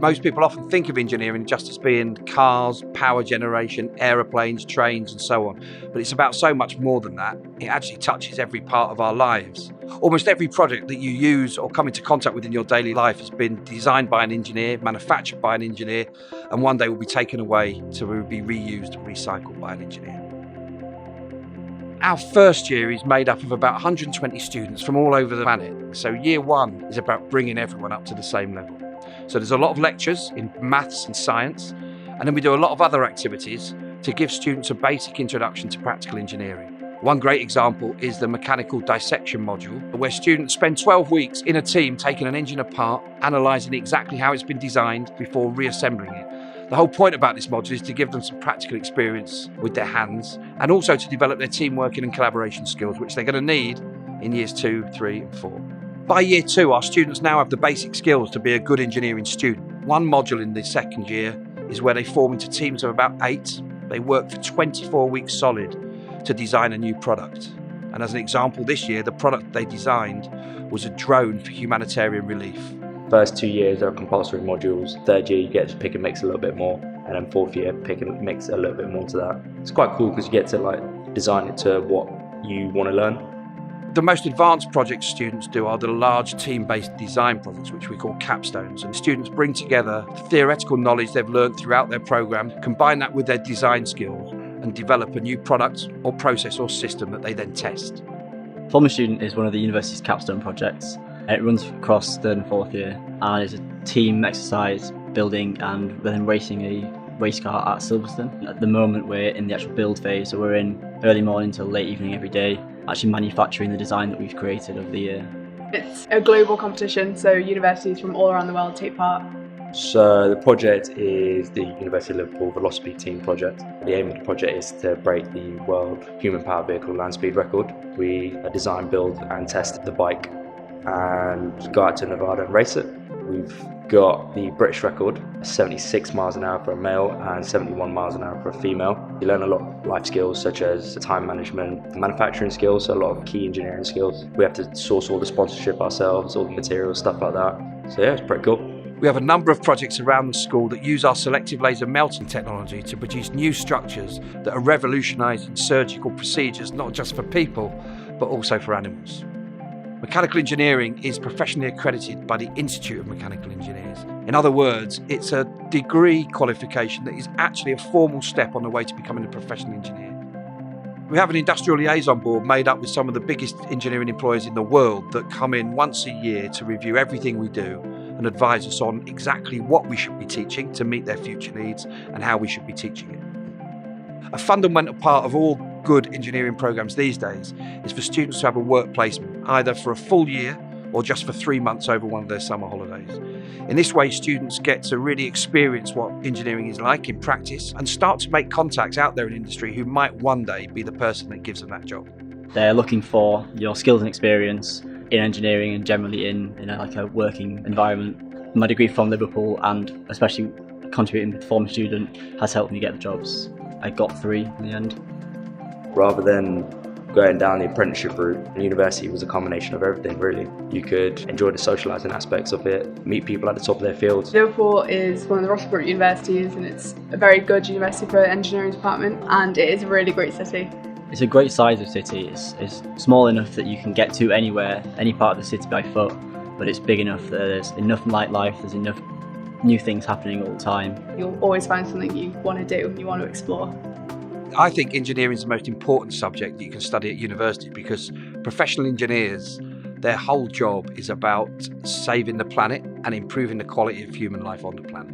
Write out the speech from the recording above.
Most people often think of engineering just as being cars, power generation, aeroplanes, trains, and so on. But it's about so much more than that. It actually touches every part of our lives. Almost every project that you use or come into contact with in your daily life has been designed by an engineer, manufactured by an engineer, and one day will be taken away to be reused and recycled by an engineer. Our first year is made up of about 120 students from all over the planet. So year one is about bringing everyone up to the same level. So there's a lot of lectures in maths and science, and then we do a lot of other activities to give students a basic introduction to practical engineering. One great example is the mechanical dissection module, where students spend 12 weeks in a team taking an engine apart, analysing exactly how it's been designed before reassembling it. The whole point about this module is to give them some practical experience with their hands, and also to develop their team working and collaboration skills, which they're going to need in years 2, 3 and 4. By year 2, our students now have the basic skills to be a good engineering student. One module in the second year is where they form into teams of about 8. They work for 24 weeks solid to design a new product. And as an example, this year, the product they designed was a drone for humanitarian relief. First 2 years are compulsory modules. Third year, you get to pick and mix a little bit more. And then fourth year, pick and mix a little bit more to that. It's quite cool because you get to design it to what you want to learn. The most advanced projects students do are the large team-based design projects, which we call capstones. And students bring together the theoretical knowledge they've learned throughout their programme, combine that with their design skills, and develop a new product or process or system that they then test. Forming Student is one of the university's capstone projects. It runs across third and fourth year, and is a team exercise building and then racing a race car at Silverstone. At the moment we're in the actual build phase, so we're in early morning till late evening every day, actually manufacturing the design that we've created over the year. It's a global competition, so universities from all around the world take part. So the project is the University of Liverpool Velocity Team project. The aim of the project is to break the world human powered vehicle land speed record. We design, build and test the bike and go out to Nevada and race it. We've got the British record, 76 miles an hour for a male and 71 miles an hour for a female. You learn a lot of life skills such as time management, manufacturing skills, so a lot of key engineering skills. We have to source all the sponsorship ourselves, all the materials, stuff like that. So yeah, it's pretty cool. We have a number of projects around the school that use our selective laser melting technology to produce new structures that are revolutionising surgical procedures, not just for people, but also for animals. Mechanical engineering is professionally accredited by the Institute of Mechanical Engineers. In other words, it's a degree qualification that is actually a formal step on the way to becoming a professional engineer. We have an industrial liaison board made up with some of the biggest engineering employers in the world that come in once a year to review everything we do and advise us on exactly what we should be teaching to meet their future needs and how we should be teaching it. A fundamental part of all good engineering programs these days is for students to have a work placement, either for a full year or just for 3 months over one of their summer holidays. In this way, students get to really experience what engineering is like in practice and start to make contacts out there in industry who might one day be the person that gives them that job. They're looking for your skills and experience in engineering and generally in a working environment. My degree from Liverpool and especially contributing with Forming Student has helped me get the jobs. I got 3 in the end. Rather than going down the apprenticeship route, university was a combination of everything really. You could enjoy the socialising aspects of it, meet people at the top of their fields. Liverpool is one of the Rossborough universities and it's a very good university for the engineering department, and it is a really great city. It's a great size of city. It's small enough that you can get to anywhere, any part of the city by foot, but it's big enough that there's enough nightlife, there's enough new things happening all the time. You'll always find something you want to do, you want to explore. I think engineering is the most important subject that you can study at university because professional engineers, their whole job is about saving the planet and improving the quality of human life on the planet.